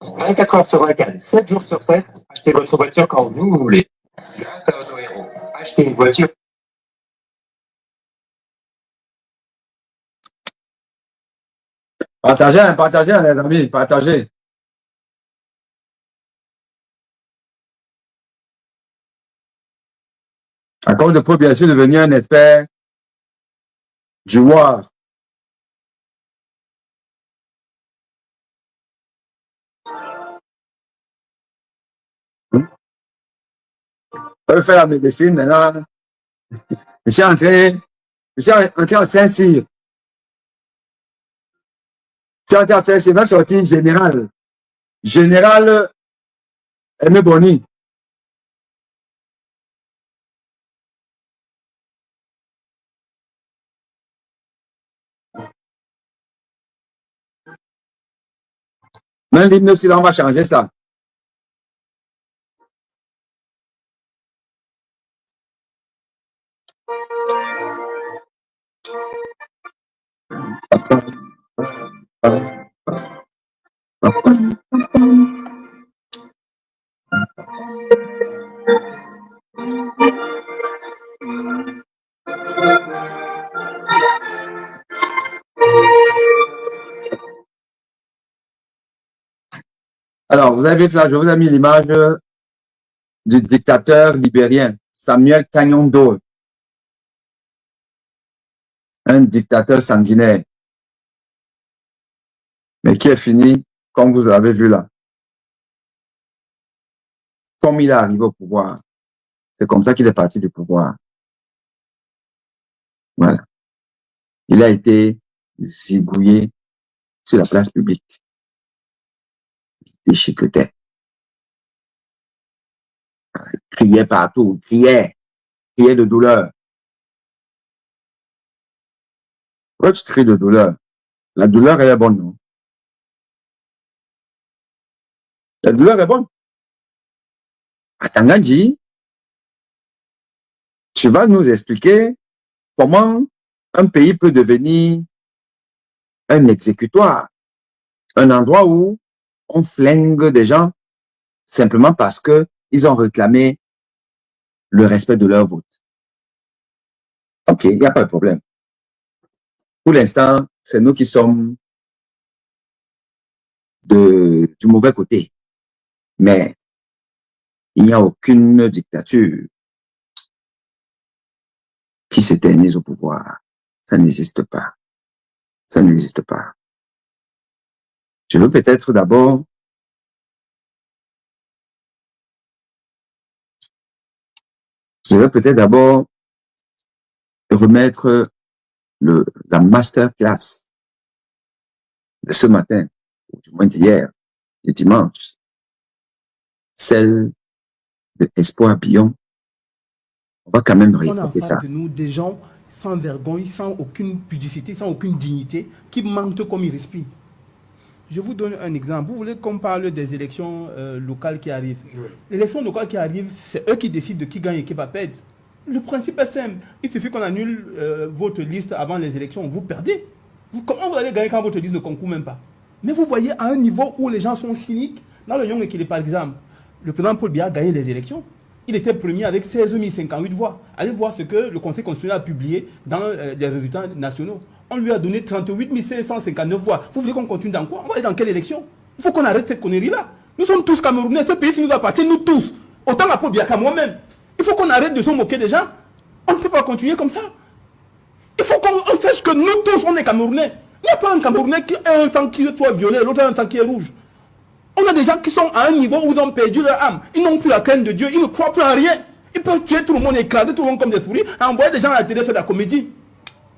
24 heures sur 24, 7 jours sur 7, achetez votre voiture quand vous voulez. Grâce à AutoHero, achetez une voiture. Partagez, les amis, partagez. À cause de Paul, bien sûr, devenu un expert du War. On veut faire la médecine maintenant. Je suis entré en Saint-Cyr. Je suis entré en Saint-Cyr, je vais sortir général. Général Aimé Boni. Même l'hymne aussi, là, on va changer ça. Alors, vous avez vu là, je vous ai mis l'image du dictateur libérien, Samuel Canyon Dole. Un dictateur sanguinaire. Mais qui est fini, comme vous l'avez vu là. Comme il est arrivé au pouvoir. C'est comme ça qu'il est parti du pouvoir. Voilà. Il a été zigouillé sur la place publique. Déchiquetait. Criait partout, criait de douleur. Pourquoi tu cries de douleur? La douleur, elle est bonne, non? La douleur est bonne. À Tangadji, tu vas nous expliquer comment un pays peut devenir un exécutoire, un endroit où on flingue des gens simplement parce que ils ont réclamé le respect de leur vote. Ok, il n'y a pas de problème. Pour l'instant, c'est nous qui sommes du mauvais côté. Mais il n'y a aucune dictature qui s'éternise au pouvoir. Ça n'existe pas. Ça n'existe pas. Je veux peut-être d'abord remettre la masterclass de ce matin, ou du moins d'hier, et dimanche, celle de Espoir Billon. On va quand même réécouter ça. On a en face de nous des gens sans vergogne, sans aucune pudicité, sans aucune dignité, qui mentent comme ils respirent. Je vous donne un exemple. Vous voulez qu'on parle des élections locales qui arrivent. Oui. Les élections locales qui arrivent, c'est eux qui décident de qui gagne et qui va perdre. Le principe est simple. Il suffit qu'on annule votre liste avant les élections. Vous perdez. Comment vous allez gagner quand votre liste ne concourt même pas? Mais vous voyez à un niveau où les gens sont cyniques. Dans le Yong Ekele, par exemple, le président Paul Biya a gagné les élections. Il était premier avec 16 058 voix. Allez voir ce que le Conseil constitutionnel a publié dans les résultats nationaux. On lui a donné 38 559 voix. Vous voulez qu'on continue dans quoi? On va aller dans quelle élection? Il faut qu'on arrête cette connerie-là. Nous sommes tous Camerounais. Ce pays nous appartient, nous tous. Autant à Paul Biya qu'à moi-même. Il faut qu'on arrête de se moquer des gens. On ne peut pas continuer comme ça. Il faut qu'on sache que nous tous, on est Camerounais. Il n'y a pas un Camerounais qui a un sang qui soit violet, l'autre a un sang qui est rouge. On a des gens qui sont à un niveau où ils ont perdu leur âme. Ils n'ont plus la crainte de Dieu. Ils ne croient plus en rien. Ils peuvent tuer tout le monde, écraser tout le monde comme des souris, envoyer des gens à la télé faire de la comédie.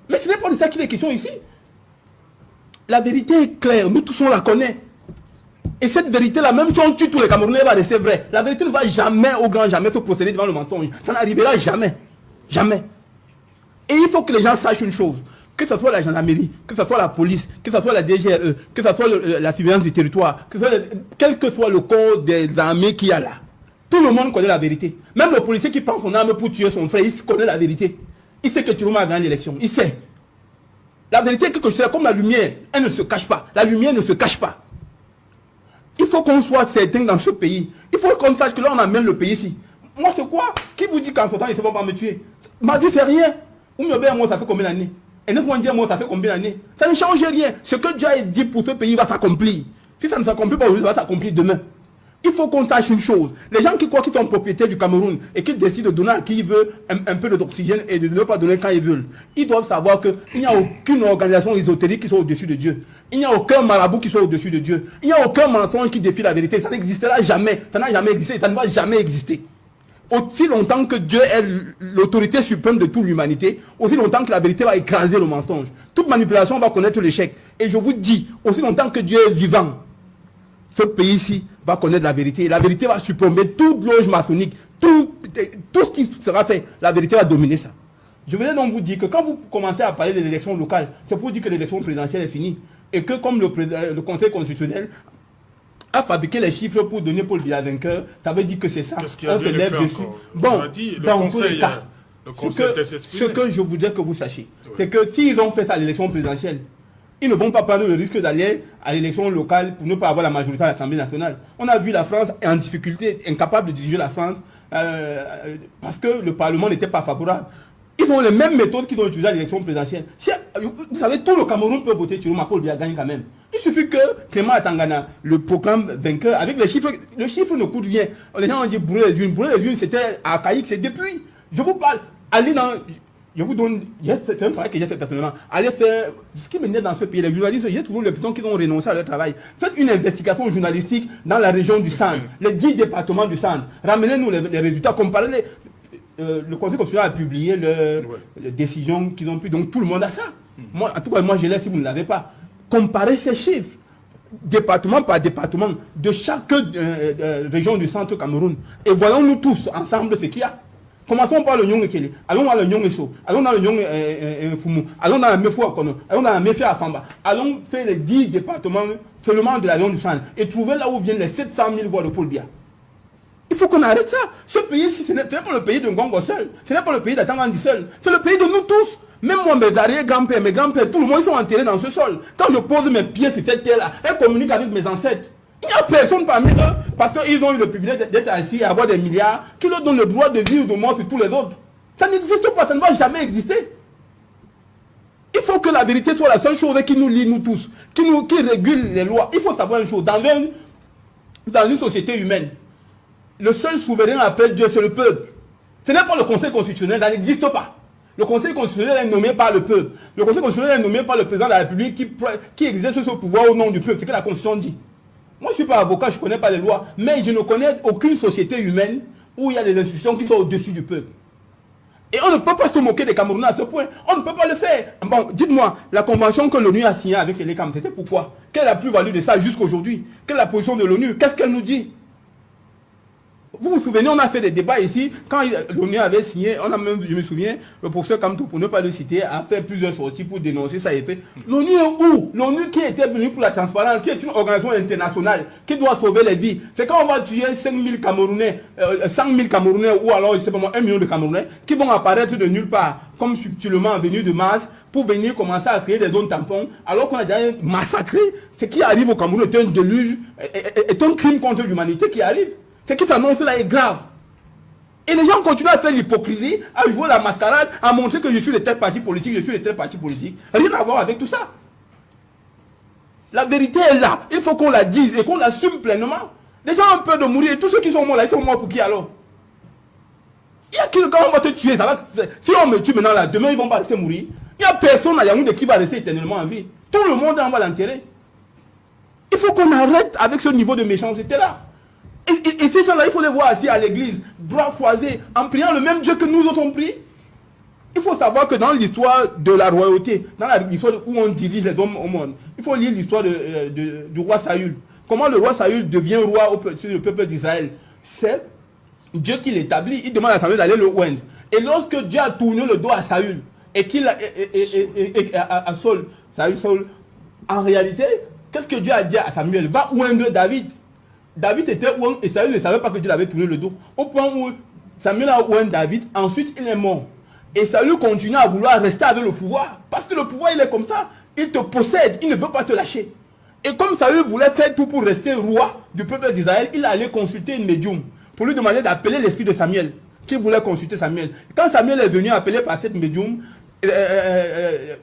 Mais ce n'est pas de ça qu'il est question ici. La vérité est claire. Nous tous, on la connaît. Et cette vérité-là, même si on tue tous les Camerounais, elle va rester vraie. La vérité ne va jamais, au grand jamais, se procéder devant le mensonge. Ça n'arrivera jamais. Jamais. Et il faut que les gens sachent une chose. Que ce soit la gendarmerie, que ce soit la police, que ce soit la DGRE, que ce soit la surveillance du territoire, quel que soit le corps des armées qu'il y a là. Tout le monde connaît la vérité. Même le policier qui prend son arme pour tuer son frère, il connaît la vérité. Il sait que Chiroma a gagné l'élection. Il sait. La vérité est que c'est comme la lumière. Elle ne se cache pas. La lumière ne se cache pas. Il faut qu'on soit certain dans ce pays. Il faut qu'on sache que là, on amène le pays ici. Moi, c'est quoi? Qui vous dit qu'en ce temps, ils ne vont pas me tuer? Ma vie, c'est rien. Ou moi, ça fait combien d'années? Et 9 mois, moi, ça fait combien d'années? Ça ne change rien. Ce que Dieu a dit pour ce pays va s'accomplir. Si ça ne s'accomplit pas aujourd'hui, ça va s'accomplir demain. Il faut qu'on sache une chose. Les gens qui croient qu'ils sont propriétaires du Cameroun et qui décident de donner à qui ils veulent un peu d'oxygène et de ne pas donner quand ils veulent, ils doivent savoir qu'il n'y a aucune organisation ésotérique qui soit au-dessus de Dieu. Il n'y a aucun marabout qui soit au-dessus de Dieu. Il n'y a aucun mensonge qui défie la vérité. Ça n'existera jamais. Ça n'a jamais existé. Ça ne va jamais exister. Aussi longtemps que Dieu est l'autorité suprême de toute l'humanité, aussi longtemps que la vérité va écraser le mensonge. Toute manipulation va connaître l'échec. Et je vous dis, aussi longtemps que Dieu est vivant, ce pays-ci va connaître la vérité. La vérité va surplomber toute loge maçonnique, tout ce qui sera fait. La vérité va dominer ça. Je voulais donc vous dire que quand vous commencez à parler de l'élection locale, c'est pour dire que l'élection présidentielle est finie. Et que comme le Conseil constitutionnel a fabriqué les chiffres pour donner Paul Biya vainqueur, ça veut dire que c'est ça. Qu'est-ce qu'il a dit dessus? Bon, dans tous les cas, ce que je voudrais que vous sachiez, c'est que s'ils ont fait ça à l'élection présidentielle, ils ne vont pas prendre le risque d'aller à l'élection locale pour ne pas avoir la majorité à l'Assemblée nationale. On a vu la France en difficulté, incapable de diriger la France, parce que le Parlement n'était pas favorable. Ils ont les mêmes méthodes qu'ils ont utilisées à l'élection présidentielle. Vous savez, tout le Cameroun peut voter sur Paul Biya gagne quand même. Il suffit que Clément Atangana le proclame vainqueur avec les chiffres. Le chiffre ne coûte rien. Les gens ont dit brûler les unes. Brûler les unes, c'était archaïque, c'est depuis. Je vous parle. Allez dans. Je vous donne. C'est un travail que j'ai fait personnellement. Allez faire. Ce qui me dans ce pays, les journalistes, j'ai toujours l'impression qu'ils ont renoncé à leur travail. Faites une investigation journalistique dans la région du centre, les 10 départements du centre. Ramenez-nous les résultats, comparez-les. Le Conseil constitutionnel a publié les décisions qu'ils ont prises. Donc tout le monde a ça. Moi, en tout cas, moi je l'ai si vous ne l'avez pas. Comparez ces chiffres, département par département, de chaque région du centre Cameroun. Et voyons-nous tous ensemble ce qu'il y a. Commençons par le Nyong Ekele, allons dans le Nyong Eso, allons dans le Nyong Fumu, allons dans la Mefou Akono, allons dans la Mefé Afamba, allons faire les 10 départements seulement de la région du centre et trouver là où viennent les 700 000 voix de Paul Biya. Il faut qu'on arrête ça. Ce pays-ci, ce n'est pas le pays de Ngongo seul, ce n'est pas le pays d'Atangandi seul, c'est le pays de nous tous. Même moi, mes arrière-grands-pères, mes grands-pères, tout le monde, ils sont enterrés dans ce sol. Quand je pose mes pieds sur cette terre-là, elles communiquent avec mes ancêtres. Il n'y a personne parmi eux, parce qu'ils ont eu le privilège d'être assis et avoir des milliards, qui leur donnent le droit de vivre ou de mort sur tous les autres. Ça n'existe pas, ça ne va jamais exister. Il faut que la vérité soit la seule chose qui nous lie, nous tous, qui régule les lois. Il faut savoir une chose, dans une société humaine, le seul souverain appelle Dieu, c'est le peuple. Ce n'est pas le Conseil constitutionnel, ça n'existe pas. Le Conseil constitutionnel est nommé par le peuple. Le Conseil constitutionnel est nommé par le président de la République qui exerce ce pouvoir au nom du peuple. C'est ce que la Constitution dit. Moi, je ne suis pas avocat, je ne connais pas les lois, mais je ne connais aucune société humaine où il y a des institutions qui sont au-dessus du peuple. Et on ne peut pas se moquer des Camerounais à ce point. On ne peut pas le faire. Bon, dites-moi, la convention que l'ONU a signée avec les CAM, c'était pourquoi? Quelle est la plus-value de ça jusqu'à aujourd'hui? Quelle est la position de l'ONU? Qu'est-ce qu'elle nous dit? Vous vous souvenez, on a fait des débats ici, quand l'ONU avait signé, on a même, je me souviens, le professeur Kamto, pour ne pas le citer, a fait plusieurs sorties pour dénoncer ça et fait. L'ONU est où? L'ONU qui était venue pour la transparence, qui est une organisation internationale, qui doit sauver les vies. C'est quand on va tuer 5 000 Camerounais, 100 000 Camerounais, ou alors, je sais pas moi, 1 million de Camerounais, qui vont apparaître de nulle part, comme subtilement venus de Mars, pour venir commencer à créer des zones tampons, alors qu'on a déjà massacré. Ce qui arrive au Cameroun est un déluge, est un crime contre l'humanité qui arrive. Ce qui s'annonce là est grave. Et les gens continuent à faire l'hypocrisie, à jouer la mascarade, à montrer que je suis de tel parti politique, je suis de tel parti politique. Rien à voir avec tout ça. La vérité est là. Il faut qu'on la dise et qu'on l'assume pleinement. Les gens ont peur de mourir. Et tous ceux qui sont morts là, ils sont morts pour qui alors? Il y a qui, quand on va te tuer, ça va. Si on me tue maintenant là, demain ils vont pas laisser mourir. Il n'y a personne à Yaoundé qui va rester éternellement en vie. Tout le monde en va l'enterrer. Il faut qu'on arrête avec ce niveau de méchanceté là. Et ces gens-là, il faut les voir assis à l'église, bras croisés, en priant le même Dieu que nous autres on prie. Il faut savoir que dans l'histoire de la royauté, dans l'histoire où on dirige les hommes au monde, il faut lire l'histoire du roi Saül. Comment le roi Saül devient roi sur le peuple d'Israël. C'est Dieu qui l'établit, il demande à Saül d'aller le oindre. Et lorsque Dieu a tourné le dos à Saül, et qu'il à Saul, en réalité, qu'est-ce que Dieu a dit à Samuel? Va oindre David. David était oint et Saül ne savait pas que Dieu l'avait tourné le dos. Au point où Samuel a oint David, ensuite il est mort. Et Saül continue à vouloir rester avec le pouvoir. Parce que le pouvoir il est comme ça. Il te possède, il ne veut pas te lâcher. Et comme Saül voulait faire tout pour rester roi du peuple d'Israël, il allait consulter une médium pour lui demander d'appeler l'esprit de Samuel, qui voulait consulter Samuel. Quand Samuel est venu appeler par cette médium,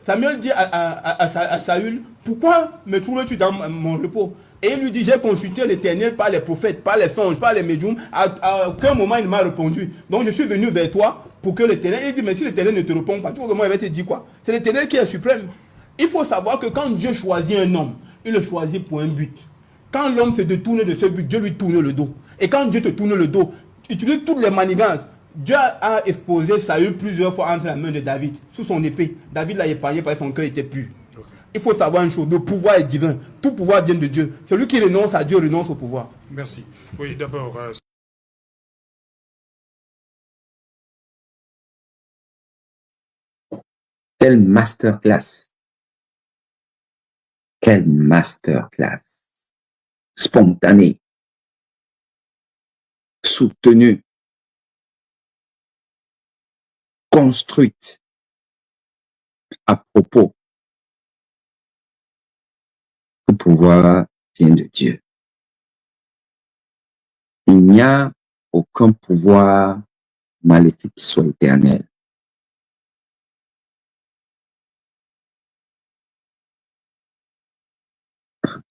Samuel dit à Saül, pourquoi me trouves-tu dans mon repos? Et il lui dit, j'ai consulté l'Éternel par les prophètes, par les songes, par les médiums. À aucun moment il m'a répondu. Donc je suis venu vers toi pour que l'Éternel... Il dit, mais si l'Éternel ne te répond pas, tout le monde il va te dire quoi? C'est l'Éternel qui est suprême. Il faut savoir que quand Dieu choisit un homme, il le choisit pour un but. Quand l'homme se détourne de ce but, Dieu lui tourne le dos. Et quand Dieu te tourne le dos, utilise toutes les manigances. Dieu a exposé Saül plusieurs fois entre la main de David, sous son épée. David l'a épargné parce que son cœur était pur. Il faut savoir une chose, le pouvoir est divin. Tout pouvoir vient de Dieu. Celui qui renonce à Dieu renonce au pouvoir. Merci. Oui, d'abord... Quelle masterclass. Quelle masterclass. Spontanée. Soutenue. Construite. À propos. Le pouvoir vient de Dieu. Il n'y a aucun pouvoir maléfique qui soit éternel.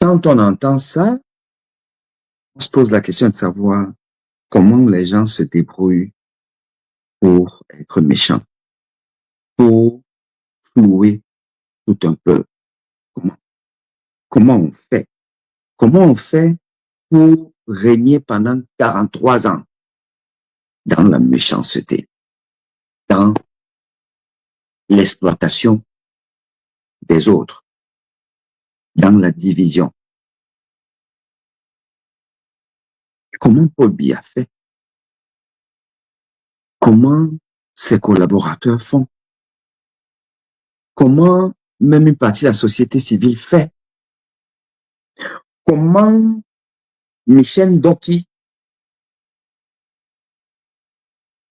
Quand on entend ça, on se pose la question de savoir comment les gens se débrouillent pour être méchants, pour flouer tout un peuple. Comment on fait? Comment on fait pour régner pendant 43 ans dans la méchanceté, dans l'exploitation des autres, dans la division? Comment Paul Biya fait? Comment ses collaborateurs font? Comment même une partie de la société civile fait? Comment Michel Doki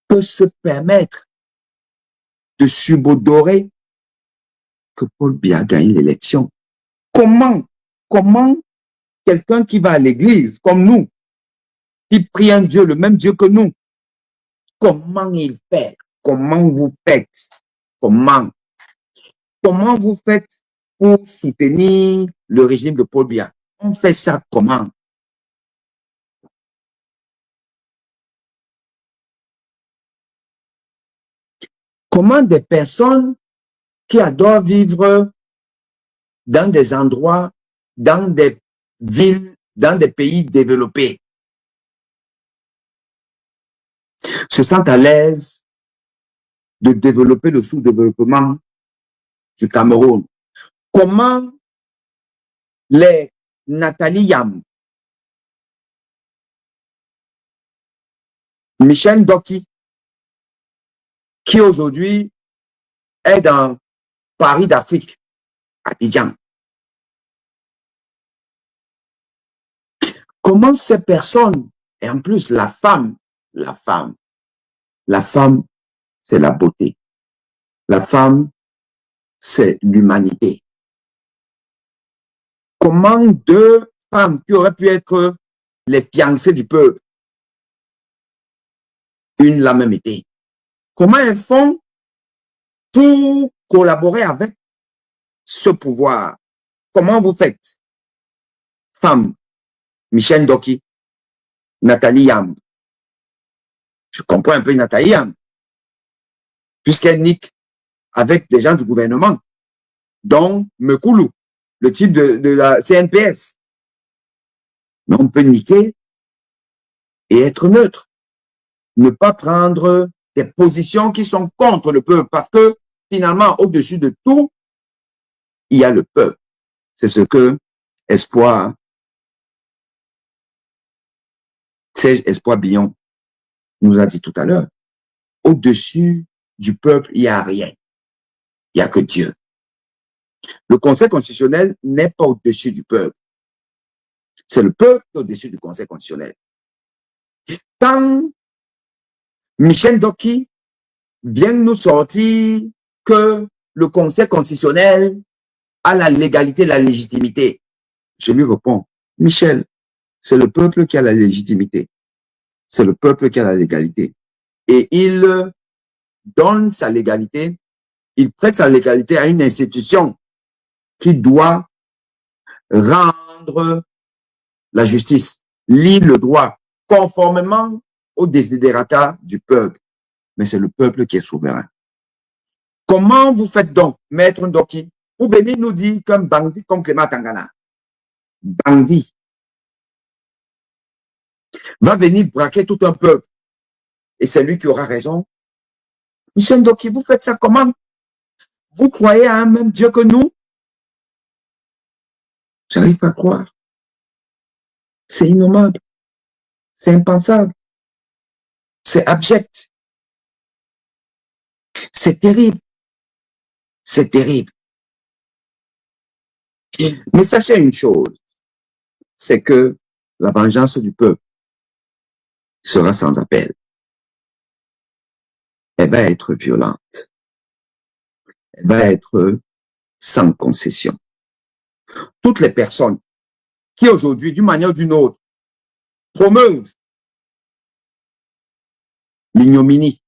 peut se permettre de subodorer que Paul Biya gagne l'élection? Comment quelqu'un qui va à l'église comme nous, qui prie un Dieu, le même Dieu que nous, comment il fait? Comment vous faites? Comment vous faites pour soutenir le régime de Paul Biya? On fait ça comment? Comment des personnes qui adorent vivre dans des endroits, dans des villes, dans des pays développés, se sentent à l'aise de développer le sous-développement du Cameroun? Comment les Nathalie Yam, Michel Doki, qui aujourd'hui est dans Paris d'Afrique, Abidjan, comment ces personnes, et en plus la femme, c'est la beauté. La femme, c'est l'humanité. Comment deux femmes qui auraient pu être les fiancées du peuple, une l'a même été, comment elles font pour collaborer avec ce pouvoir? Comment vous faites? Femme, Michel Doki, Nathalie Yam. Je comprends un peu Nathalie Yam, puisqu'elle nique avec des gens du gouvernement, dont Mekoulou, le type de la CNPS. Mais on peut niquer et être neutre. Ne pas prendre des positions qui sont contre le peuple, parce que finalement, au-dessus de tout, il y a le peuple. C'est ce que Serge Espoir Billon nous a dit tout à l'heure. Au-dessus du peuple, il n'y a rien. Il n'y a que Dieu. Le Conseil constitutionnel n'est pas au-dessus du peuple. C'est le peuple qui est au-dessus du Conseil constitutionnel. Quand Michel Doki vient nous sortir que le Conseil constitutionnel a la légalité, la légitimité, Je lui réponds, Michel, c'est le peuple qui a la légitimité. C'est le peuple qui a la légalité. Et il donne sa légalité, il prête sa légalité à une institution qui doit rendre la justice, lire le droit, conformément aux desiderata du peuple. Mais c'est le peuple qui est souverain. Comment vous faites donc, Maître Ndoki, vous venez nous dire qu'un bandit comme Clément Tangana, bandit, va venir braquer tout un peuple, et c'est lui qui aura raison. Michel Ndoki, vous faites ça comment? Vous croyez à un même Dieu que nous? J'arrive pas à croire. C'est innommable. C'est impensable. C'est abject. C'est terrible. C'est terrible. Mais sachez une chose, c'est que la vengeance du peuple sera sans appel. Elle va être violente. Elle va être sans concession. Toutes les personnes qui aujourd'hui, d'une manière ou d'une autre, promeuvent l'ignominie,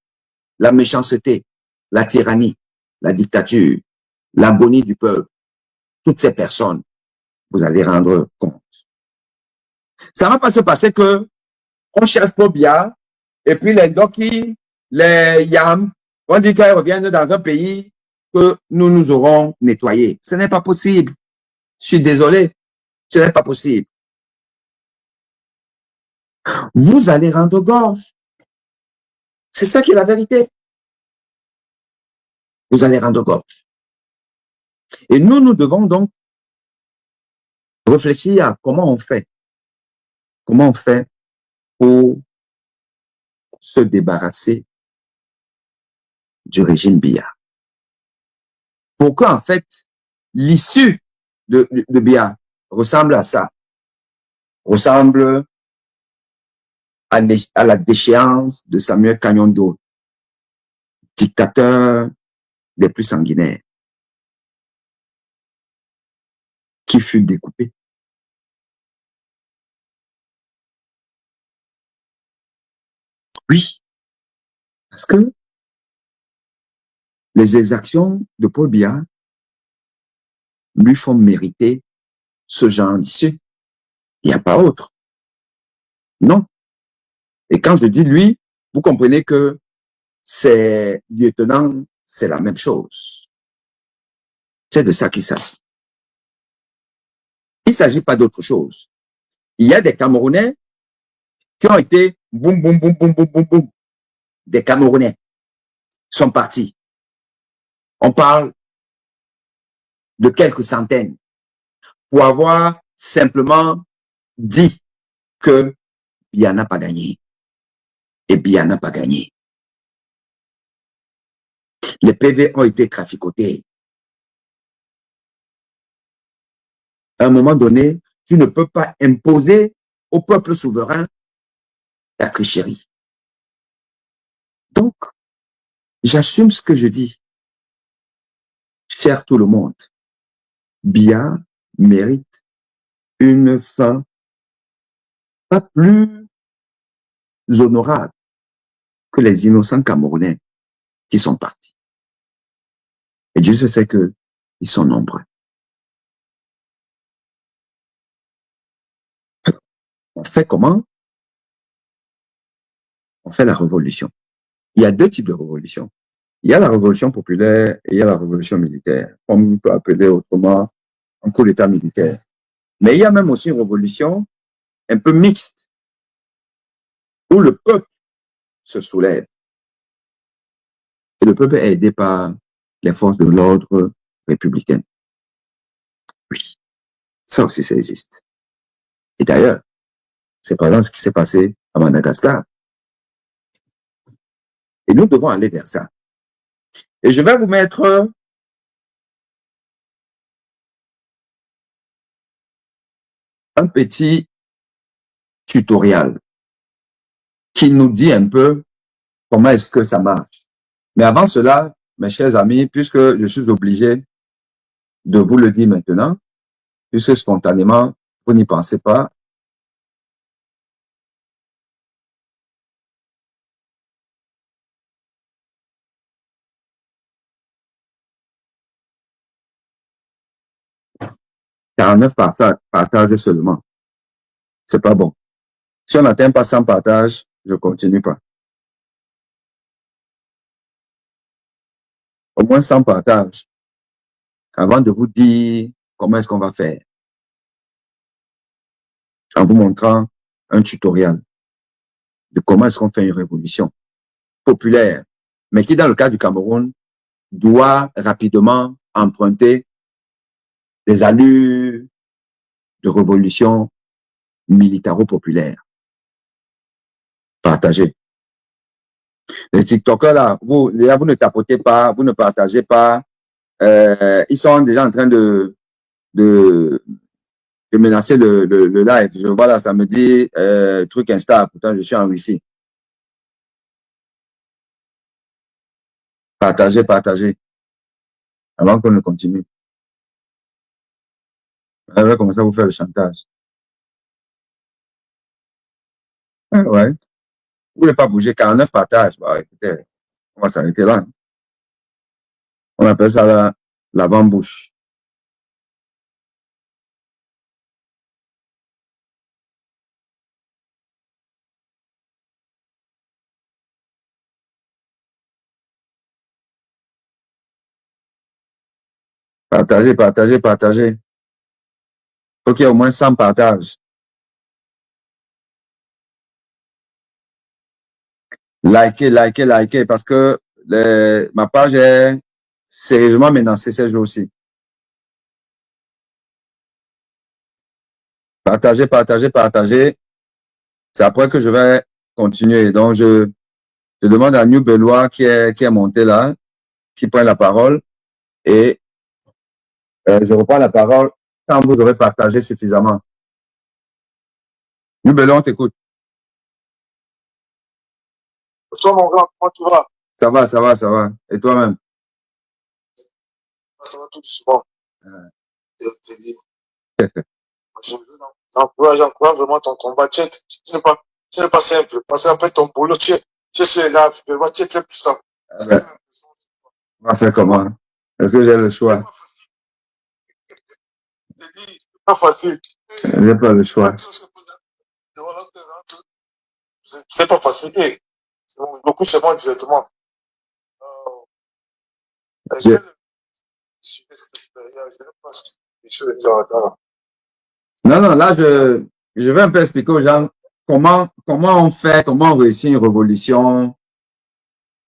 la méchanceté, la tyrannie, la dictature, l'agonie du peuple, toutes ces personnes, vous allez rendre compte. Ça ne va pas se passer que on chasse Pobia et puis les Ndoki, les Yam, on dit qu'elles reviennent dans un pays que nous aurons nettoyé. Ce n'est pas possible. Je suis désolé. Ce n'est pas possible. Vous allez rendre gorge. C'est ça qui est la vérité. Vous allez rendre gorge. Et nous devons donc réfléchir à comment on fait. Comment on fait pour se débarrasser du régime Biya. Pourquoi, en fait, l'issue de Biya ressemble à ça, ressemble à la déchéance de Samuel Kagnondo, dictateur des plus sanguinaires, qui fut découpé. Oui, parce que les exactions de Paul Biya lui font mériter ce genre d'issue. Il n'y a pas autre. Non. Et quand je dis lui, vous comprenez que c'est lieutenant, c'est la même chose. C'est de ça qu'il s'agit. Il ne s'agit pas d'autre chose. Il y a des Camerounais qui ont été boum, boum, boum, boum, boum, boum, boum. Des Camerounais sont partis. On parle de quelques centaines pour avoir simplement dit que Biya n'a pas gagné. Et Biya n'a pas gagné. Les PV ont été traficotés. À un moment donné, tu ne peux pas imposer au peuple souverain ta tricherie. Donc, j'assume ce que je dis. Cher tout le monde, Biya mérite une fin pas plus honorable que les innocents Camerounais qui sont partis. Et Dieu sait qu'ils sont nombreux. On fait comment? On fait la révolution. Il y a deux types de révolution. Il y a la révolution populaire et il y a la révolution militaire, comme on peut appeler autrement un coup d'État militaire. Mais il y a même aussi une révolution un peu mixte, où le peuple se soulève. Et le peuple est aidé par les forces de l'ordre républicain. Oui, ça aussi, ça existe. Et d'ailleurs, c'est par exemple ce qui s'est passé à Madagascar. Et nous devons aller vers ça. Et je vais vous mettre un petit tutoriel qui nous dit un peu comment est-ce que ça marche. Mais avant cela, mes chers amis, puisque je suis obligé de vous le dire maintenant, puisque spontanément, vous n'y pensez pas. Quarante-neuf partages seulement. C'est pas bon. Si on n'atteint pas 100 partages, je continue pas. Au moins 100 partages avant de vous dire comment est-ce qu'on va faire. En vous montrant un tutoriel de comment est-ce qu'on fait une révolution populaire, mais qui, dans le cas du Cameroun, doit rapidement emprunter des allures de révolution militaro-populaire. Partagez. Les TikTokers, là, vous ne tapotez pas, vous ne partagez pas. Ils sont déjà en train de menacer le live. Je vois là, ça me dit truc Insta, pourtant je suis en Wi-Fi. Partagez, partagez. Avant qu'on ne continue. On va commencer à vous faire le chantage. Ah, ouais. Vous voulez pas bouger, 49 partages. Bah, écoutez, on va s'arrêter là. On appelle ça l'avant-bouche. Partagez, partagez, partagez. Faut qu'il y ait au moins 100 partages. Likez, likez, likez, parce que ma page est sérieusement menacée ces jours-ci. Partagez, partagez, partagez. C'est après que je vais continuer. Donc, je demande à New Belois qui est monté là, qui prend la parole, et je reprends la parole quand vous aurez partagé suffisamment. New Belois, on t'écoute. Bonsoir mon grand, comment tu vas? Ça va, ça va, ça va. Et toi-même? Ça va tout doucement. J'encourage vraiment ton combat. Tu n'es pas simple. Parce qu'après ton boulot, tu es là, tu es très puissant. On va faire comment? Est-ce que j'ai le choix? C'est pas facile. J'ai pas le choix. C'est pas facile. Beaucoup se montrent directement. Non, non, là, je vais un peu expliquer aux gens comment on fait, comment on réussit une révolution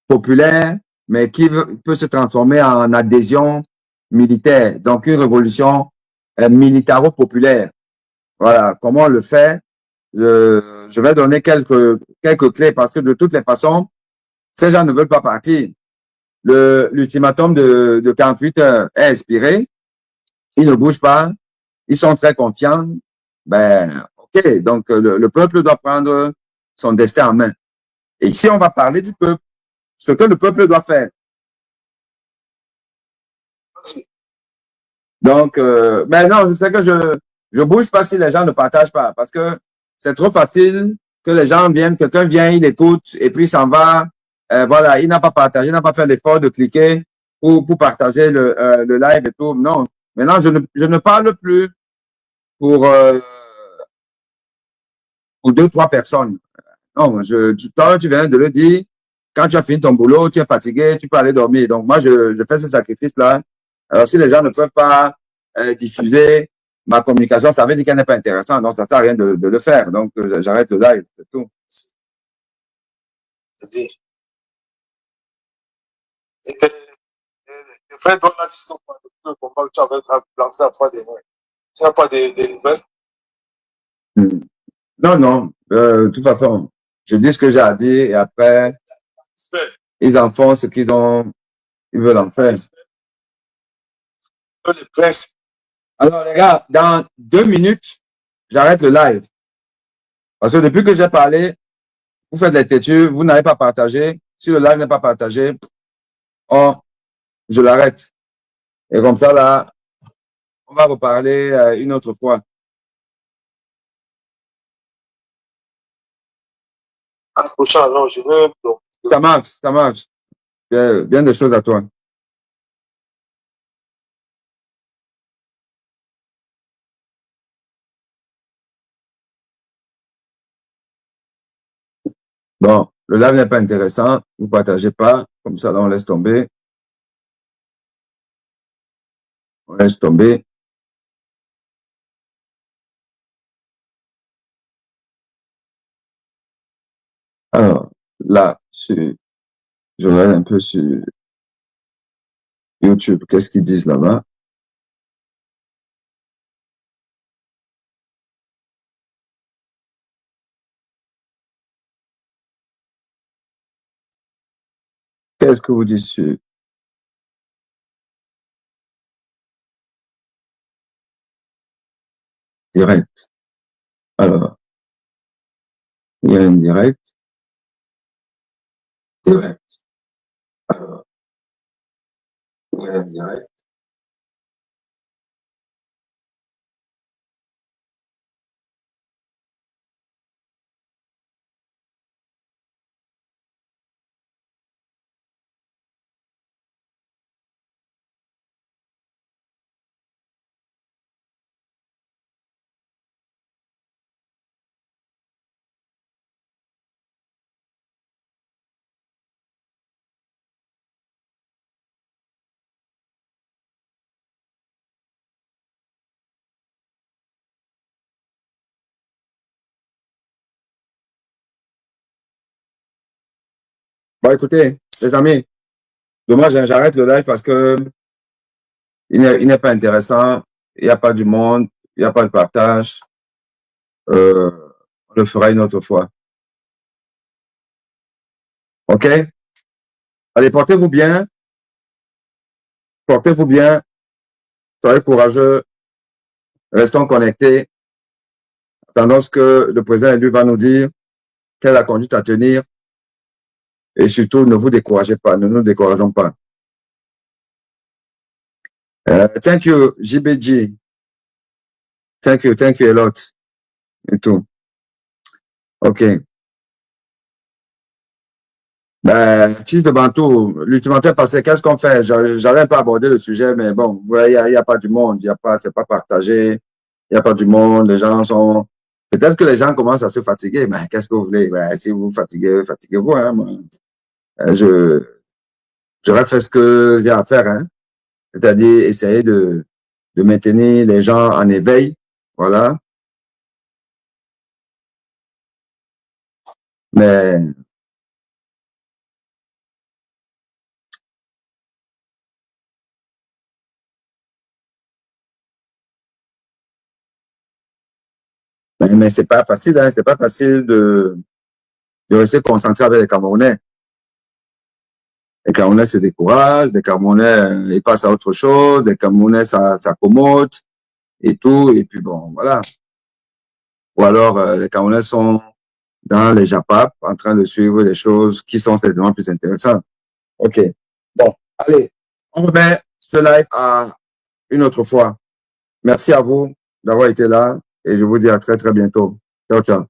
populaire, mais qui peut se transformer en adhésion militaire. Donc, une révolution militaro-populaire. Voilà, comment on le fait. Je vais donner quelques clés parce que de toutes les façons, ces gens ne veulent pas partir. L'ultimatum de 48 heures est expiré. Ils ne bougent pas. Ils sont très confiants. Ben, ok. Donc, le peuple doit prendre son destin en main. Et ici, on va parler du peuple. Ce que le peuple doit faire. Donc, mais non, je sais que je bouge pas si les gens ne partagent pas. Parce que c'est trop facile que les gens viennent, quelqu'un vient, il écoute, et puis s'en va. Voilà, il n'a pas partagé, il n'a pas fait l'effort de cliquer pour partager le live et tout. Non. Maintenant, je ne parle plus pour 2-3 personnes. Non, toi, tu viens de le dire. Quand tu as fini ton boulot, tu es fatigué, tu peux aller dormir. Donc, moi, je fais ce sacrifice-là. Alors, si les gens ne peuvent pas diffuser ma communication, ça veut dire qu'elle n'est pas intéressante. Donc, ça ne sert à rien de le faire. Donc, j'arrête le live, c'est tout. Les frères donnent la distance le combat que tu avais lancé à 3 des mois. Tu n'as pas des nouvelles? Non, non. De toute façon, je dis ce que j'ai à dire et après, ils en font ce qu'ils veulent en faire. Alors, les gars, dans 2 minutes, j'arrête le live. Parce que depuis que j'ai parlé, vous faites les têtus, vous n'avez pas partagé. Si le live n'est pas partagé, je l'arrête. Et comme ça, là, On va reparler une autre fois. À la prochaine, alors, je vais. Donc, Ça marche, ça marche. Bien des choses à toi. Bon, le live n'est pas intéressant. Vous partagez pas. Comme ça, là, on laisse tomber. On laisse tomber. Alors, là, je regarde un peu sur YouTube. Qu'est-ce qu'ils disent là-bas? Qu'est-ce que vous dites sur direct? Alors, il y a un direct. Direct. Alors, il y a un direct. Bon, écoutez, les amis, dommage, hein, j'arrête le live parce que il n'est pas intéressant. Il n'y a pas du monde. Il n'y a pas de partage. On le fera une autre fois. OK? Allez, portez-vous bien. Portez-vous bien. Soyez courageux. Restons connectés. Attendons ce que le président élu va nous dire. Quelle est la conduite à tenir. Et surtout, ne vous découragez pas. Ne nous décourageons pas. Thank you, JBG. Thank you a lot. Et tout. OK. Ben, fils de Bantou, l'ultimateur passé, qu'est-ce qu'on fait? J'arrive pas à aborder le sujet, mais bon, vous voyez, il n'y a pas du monde, c'est pas partagé, il n'y a pas du monde, les gens sont, peut-être que les gens commencent à se fatiguer, mais qu'est-ce que vous voulez? Ben, si vous vous fatiguez, fatiguez-vous, hein, moi. J'aurais fait ce que j'ai à faire, hein. C'est-à-dire essayer de maintenir les gens en éveil, voilà. Mais, mais c'est pas facile, hein, c'est pas facile de rester concentré avec les Camerounais. Les Camerounais se découragent, les Camerounais, ils passent à autre chose, les Camerounais s'accommodent et tout, et puis bon, voilà. Ou alors, les Camerounais sont dans les JAPAP, en train de suivre les choses qui sont certainement plus intéressantes. OK. Bon, allez, on remet ce live à une autre fois. Merci à vous d'avoir été là et je vous dis à très, très bientôt. Ciao, ciao.